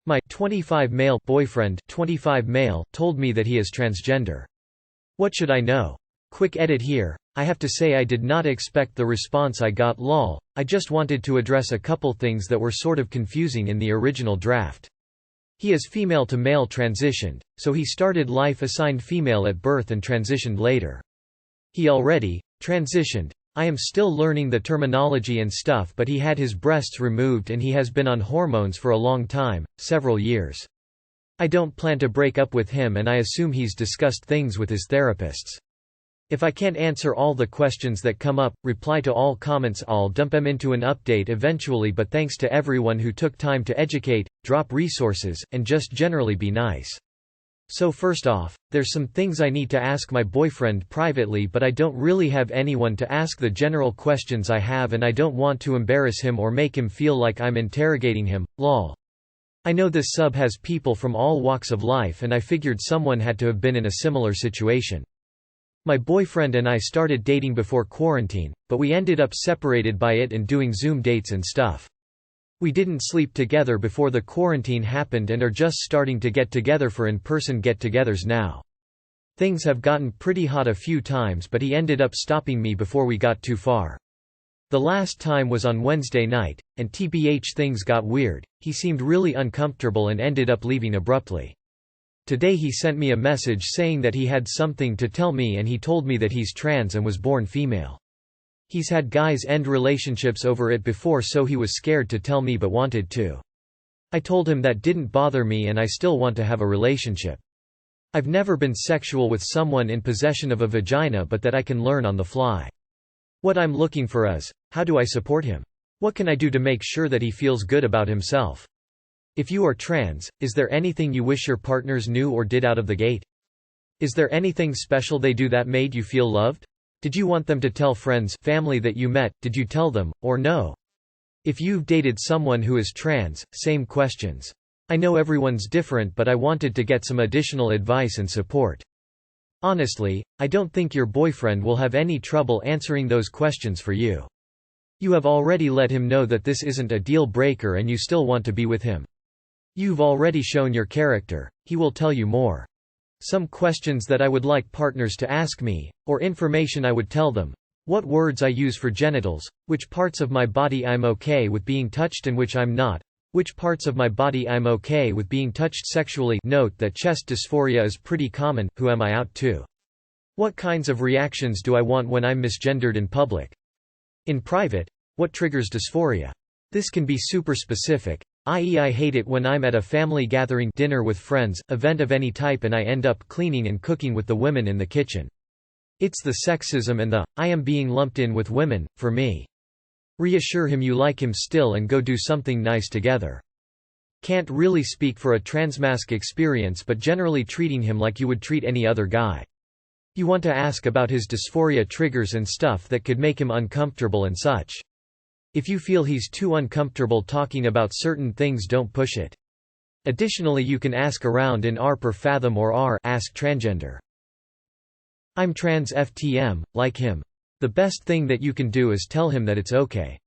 My 25 male boyfriend 25 male told me that he is transgender. What should I know? Quick edit here. I have to say I did not expect the response I got lol. I just wanted to address a couple things that were sort of confusing in the original draft. He is female to male transitioned, so he started life assigned female at birth and transitioned later. He already transitioned. I am still learning the terminology and stuff, but he had his breasts removed and he has been on hormones for a long time, several years. I don't plan to break up with him and I assume he's discussed things with his therapists. If I can't answer all the questions that come up, reply to all comments, I'll dump them into an update eventually, but thanks to everyone who took time to educate, drop resources, and just generally be nice. So first off, there's some things I need to ask my boyfriend privately, but I don't really have anyone to ask the general questions I have and I don't want to embarrass him or make him feel like I'm interrogating him, lol. I know this sub has people from all walks of life and I figured someone had to have been in a similar situation. My boyfriend and I started dating before quarantine, but we ended up separated by it and doing Zoom dates and stuff. We didn't sleep together before the quarantine happened and are just starting to get together for in-person get-togethers now. Things have gotten pretty hot a few times, but he ended up stopping me before we got too far. The last time was on Wednesday night, and TBH things got weird. He seemed really uncomfortable and ended up leaving abruptly. Today he sent me a message saying that he had something to tell me and he told me that he's trans and was born female. He's had guys end relationships over it before, so he was scared to tell me but wanted to. I told him that didn't bother me and I still want to have a relationship. I've never been sexual with someone in possession of a vagina, but that I can learn on the fly. What I'm looking for is, how do I support him? What can I do to make sure that he feels good about himself? If you are trans, is there anything you wish your partners knew or did out of the gate? Is there anything special they do that made you feel loved? Did you want them to tell friends, family that you met, did you tell them, or no? If you've dated someone who is trans, same questions. I know everyone's different, but I wanted to get some additional advice and support. Honestly, I don't think your boyfriend will have any trouble answering those questions for you. You have already let him know that this isn't a deal breaker and you still want to be with him. You've already shown your character, he will tell you more. Some questions that I would like partners to ask me, or information I would tell them: what words I use for genitals, which parts of my body I'm okay with being touched and which I'm not, which parts of my body I'm okay with being touched sexually. Note that chest dysphoria is pretty common. Who am I out to? What kinds of reactions do I want when I'm misgendered in public? In private, what triggers dysphoria? This can be super specific, i.e. I hate it when I'm at a family gathering, dinner with friends, event of any type, and I end up cleaning and cooking with the women in the kitchen. It's the sexism and the, I am being lumped in with women, for me. Reassure him you like him still and go do something nice together. Can't really speak for a transmasc experience, but generally treating him like you would treat any other guy. You want to ask about his dysphoria triggers and stuff that could make him uncomfortable and such. If you feel he's too uncomfortable talking about certain things, don't push it. Additionally, you can ask around in r per fathom or r ask transgender. I'm trans FTM, like him. The best thing that you can do is tell him that it's okay.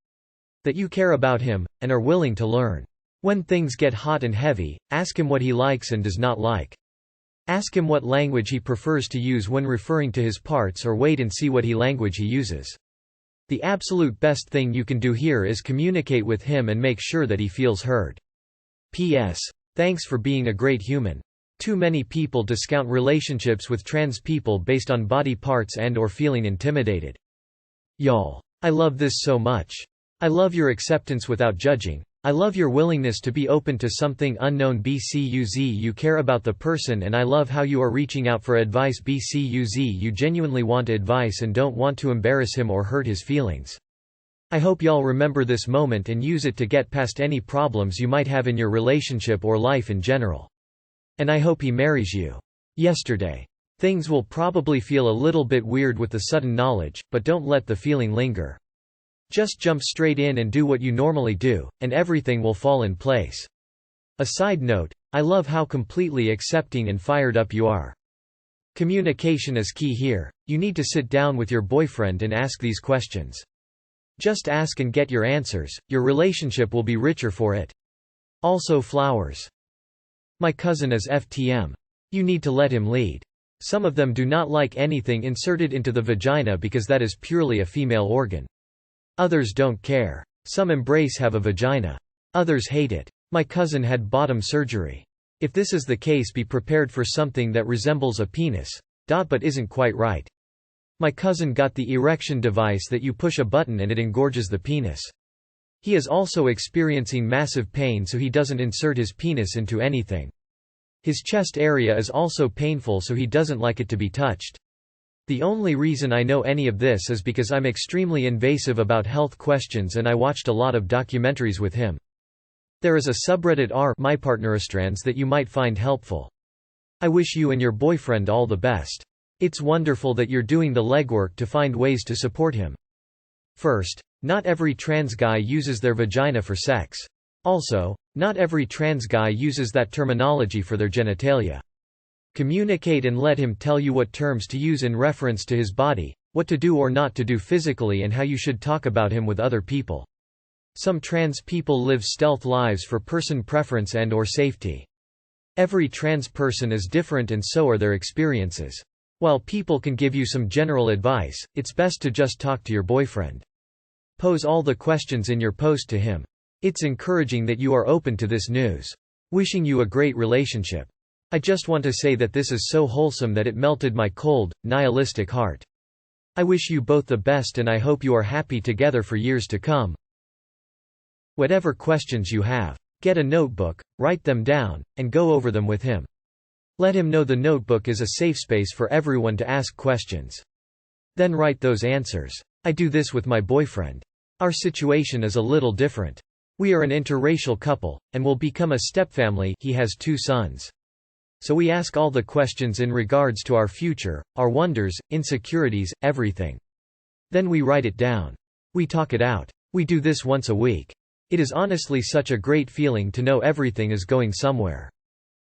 That you care about him, and are willing to learn. When things get hot and heavy, ask him what he likes and does not like. Ask him what language he prefers to use when referring to his parts, or wait and see what language he uses. The absolute best thing you can do here is communicate with him and make sure that he feels heard. P.S. Thanks for being a great human. Too many people discount relationships with trans people based on body parts and/or feeling intimidated. Y'all. I love this so much. I love your acceptance without judging. I love your willingness to be open to something unknown. BCUZ, you care about the person, and I love how you are reaching out for advice. BCUZ, you genuinely want advice and don't want to embarrass him or hurt his feelings. I hope y'all remember this moment and use it to get past any problems you might have in your relationship or life in general. And I hope he marries you. Yesterday. Things will probably feel a little bit weird with the sudden knowledge, but don't let the feeling linger. Just jump straight in and do what you normally do, and everything will fall in place. A side note, I love how completely accepting and fired up you are. Communication is key here. You need to sit down with your boyfriend and ask these questions. Just ask and get your answers, your relationship will be richer for it. Also, flowers. My cousin is FTM. You need to let him lead. Some of them do not like anything inserted into the vagina because that is purely a female organ. Others don't care. Some embrace have a vagina. Others hate it. My cousin had bottom surgery. If this is the case, be prepared for something that resembles a penis. But isn't quite right. My cousin got the erection device that you push a button and it engorges the penis. He is also experiencing massive pain, so he doesn't insert his penis into anything. His chest area is also painful, so he doesn't like it to be touched. The only reason I know any of this is because I'm extremely invasive about health questions and I watched a lot of documentaries with him. There is a subreddit r/mypartneristrands that you might find helpful. I wish you and your boyfriend all the best. It's wonderful that you're doing the legwork to find ways to support him. First, not every trans guy uses their vagina for sex. Also, not every trans guy uses that terminology for their genitalia. Communicate and let him tell you what terms to use in reference to his body, what to do or not to do physically, and how you should talk about him with other people. Some trans people live stealth lives for person preference and/or safety. Every trans person is different and so are their experiences. While people can give you some general advice, it's best to just talk to your boyfriend. Pose all the questions in your post to him. It's encouraging that you are open to this news. Wishing you a great relationship. I just want to say that this is so wholesome that it melted my cold, nihilistic heart. I wish you both the best and I hope you are happy together for years to come. Whatever questions you have, get a notebook, write them down, and go over them with him. Let him know the notebook is a safe space for everyone to ask questions. Then write those answers. I do this with my boyfriend. Our situation is a little different. We are an interracial couple, and will become a stepfamily. He has 2 sons. So we ask all the questions in regards to our future, our wonders, insecurities, everything. Then we write it down. We talk it out. We do this once a week. It is honestly such a great feeling to know everything is going somewhere.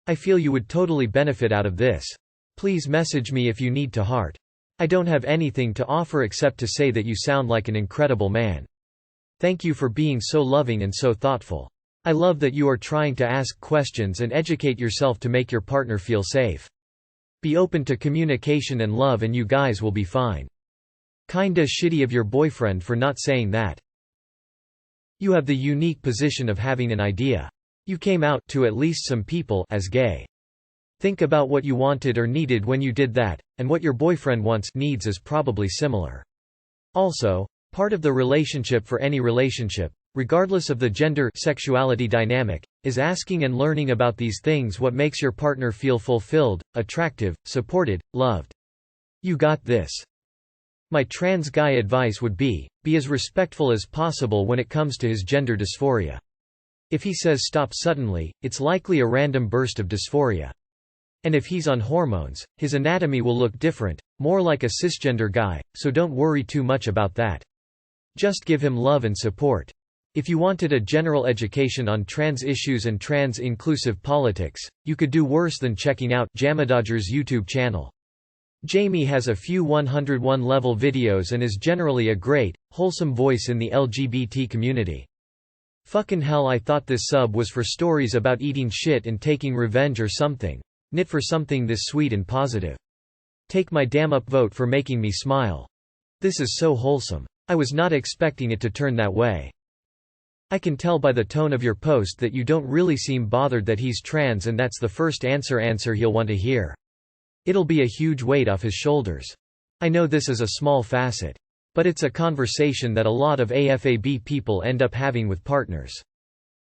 I feel you would totally benefit out of this. Please message me if you need to heart. I don't have anything to offer except to say that you sound like an incredible man. Thank you for being so loving and so thoughtful. I love that you are trying to ask questions and educate yourself to make your partner feel safe. Be open to communication and love and you guys will be fine. Kinda shitty of your boyfriend for not saying that. You have the unique position of having an idea. You came out, to at least some people, as gay. Think about what you wanted or needed when you did that, and what your boyfriend needs is probably similar. Also, part of the relationship for any relationship, regardless of the gender sexuality dynamic, is asking and learning about these things: what makes your partner feel fulfilled, attractive, supported, loved. You got this. My trans guy advice would be as respectful as possible when it comes to his gender dysphoria. If he says stop suddenly, it's likely a random burst of dysphoria. And if he's on hormones, his anatomy will look different, more like a cisgender guy, so don't worry too much about that. Just give him love and support. If you wanted a general education on trans issues and trans-inclusive politics, you could do worse than checking out Jamadodger's YouTube channel. Jamie has a few 101-level videos and is generally a great, wholesome voice in the LGBT community. Fucking hell, I thought this sub was for stories about eating shit and taking revenge or something. Knit for something this sweet and positive. Take my damn up vote for making me smile. This is so wholesome. I was not expecting it to turn that way. I can tell by the tone of your post that you don't really seem bothered that he's trans, and that's the first answer he'll want to hear. It'll be a huge weight off his shoulders. I know this is a small facet. But it's a conversation that a lot of AFAB people end up having with partners.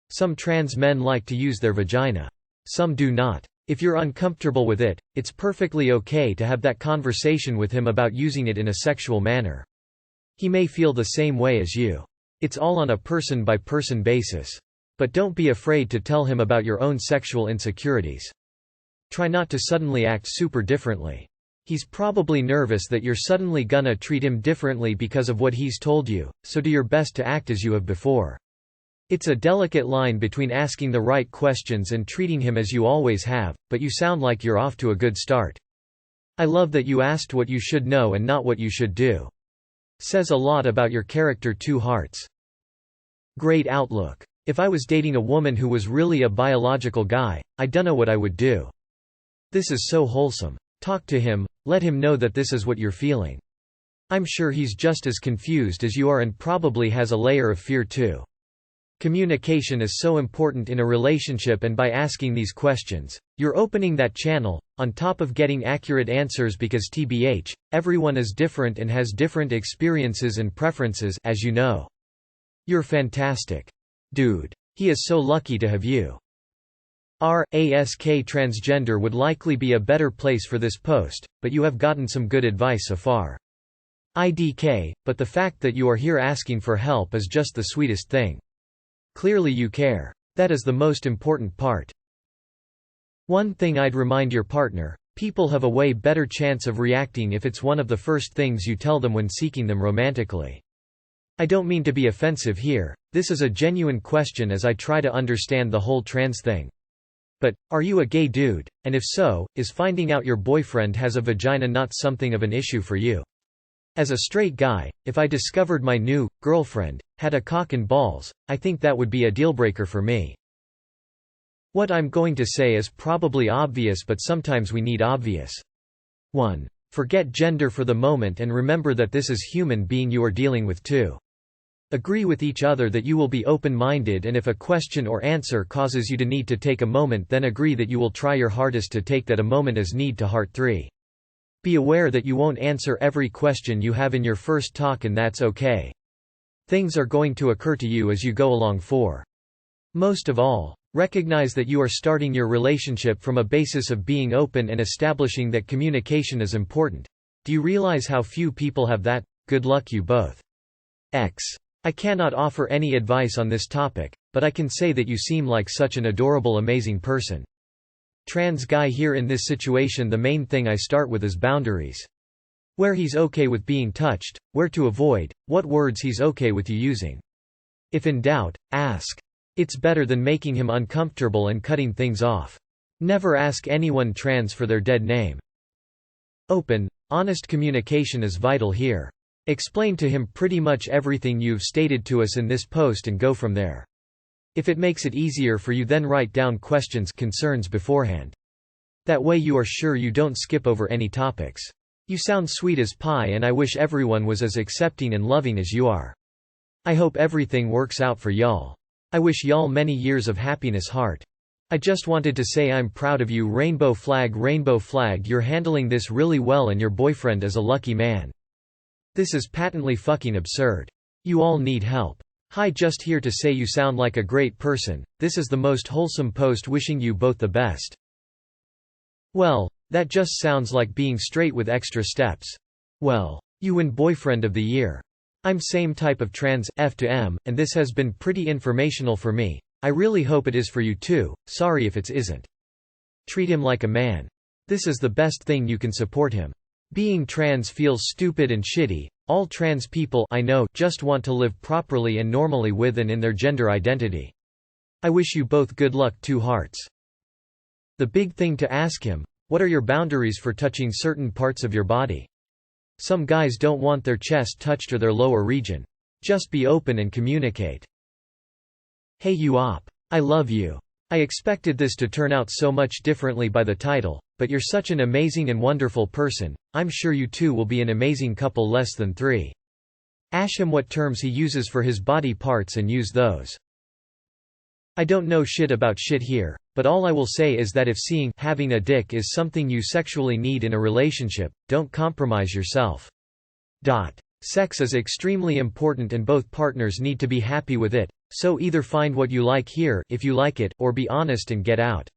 Some trans men like to use their vagina. Some do not. If you're uncomfortable with it, it's perfectly okay to have that conversation with him about using it in a sexual manner. He may feel the same way as you. It's all on a person-by-person basis. But don't be afraid to tell him about your own sexual insecurities. Try not to suddenly act super differently. He's probably nervous that you're suddenly gonna treat him differently because of what he's told you, so do your best to act as you have before. It's a delicate line between asking the right questions and treating him as you always have, but you sound like you're off to a good start. I love that you asked what you should know and not what you should do. Says a lot about your character. 2 hearts. Great outlook. If I was dating a woman who was really a biological guy, I dunno what I would do. This is so wholesome. Talk to him, let him know that this is what you're feeling. I'm sure he's just as confused as you are and probably has a layer of fear too. Communication is so important in a relationship, and by asking these questions, you're opening that channel, on top of getting accurate answers, because TBH, everyone is different and has different experiences and preferences, as you know. You're fantastic. Dude. He is so lucky to have you. Ask transgender would likely be a better place for this post, but you have gotten some good advice so far. IDK, but the fact that you are here asking for help is just the sweetest thing. Clearly you care. That is the most important part. One thing I'd remind your partner: people have a way better chance of reacting if it's one of the first things you tell them when seeking them romantically. I don't mean to be offensive here, this is a genuine question as I try to understand the whole trans thing. But, are you a gay dude, and if so, is finding out your boyfriend has a vagina not something of an issue for you? As a straight guy, if I discovered my new girlfriend had a cock and balls, I think that would be a dealbreaker for me. What I'm going to say is probably obvious, but sometimes we need obvious. 1. Forget gender for the moment and remember that this is human being you are dealing with too. Agree with each other that you will be open-minded, and if a question or answer causes you to need to take a moment, then agree that you will try your hardest to take that a moment as need to heart. 3. Be aware that you won't answer every question you have in your first talk, and that's okay. Things are going to occur to you as you go along. 4. Most of all, recognize that you are starting your relationship from a basis of being open and establishing that communication is important. Do you realize how few people have that? Good luck you both. I cannot offer any advice on this topic, but I can say that you seem like such an adorable, amazing person. Trans guy here: in this situation the main thing I start with is boundaries. Where he's okay with being touched, where to avoid, what words he's okay with you using. If in doubt, ask. It's better than making him uncomfortable and cutting things off. Never ask anyone trans for their dead name. Open, honest communication is vital here. Explain to him pretty much everything you've stated to us in this post and go from there. If it makes it easier for you, then write down questions, concerns beforehand. That way you are sure you don't skip over any topics. You sound sweet as pie, and I wish everyone was as accepting and loving as you are. I hope everything works out for y'all. I wish y'all many years of happiness. Heart. I just wanted to say I'm proud of you. Rainbow flag, rainbow flag. You're handling this really well, and your boyfriend is a lucky man. This is patently fucking absurd. You all need help. Hi, just here to say you sound like a great person. This is the most wholesome post, wishing you both the best. Well, that just sounds like being straight with extra steps. Well, you win boyfriend of the year. I'm same type of trans, F to M, and this has been pretty informational for me. I really hope it is for you too. Sorry if it isn't. Treat him like a man. This is the best thing you can support him. Being trans feels stupid and shitty. All trans people I know just want to live properly and normally with and in their gender identity. I wish you both good luck. 2 hearts. The big thing to ask him: what are your boundaries for touching certain parts of your body? Some guys don't want their chest touched or their lower region. Just be open and communicate. Hey you op. I love you. I expected this to turn out so much differently by the title, but you're such an amazing and wonderful person. I'm sure you two will be an amazing couple. Less than 3. Ask him what terms he uses for his body parts and use those. I don't know shit about shit here, but all I will say is that if having a dick is something you sexually need in a relationship, don't compromise yourself. Sex is extremely important and both partners need to be happy with it, so either find what you like here if you like it, or be honest and get out.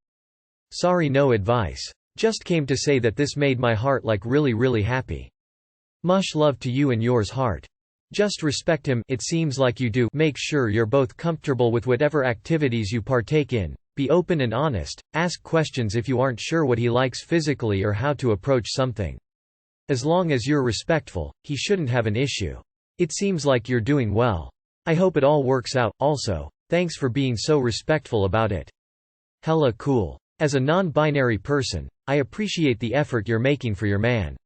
Sorry, no advice. Just came to say that this made my heart like really happy. Much love to you and yours. Heart. Just respect him, it seems like you do. Make sure you're both comfortable with whatever activities you partake in. Be open and honest, ask questions if you aren't sure what he likes physically or how to approach something. As long as you're respectful, he shouldn't have an issue. It seems like you're doing well. I hope it all works out. Also, thanks for being so respectful about it. Hella cool. As a non-binary person, I appreciate the effort you're making for your man.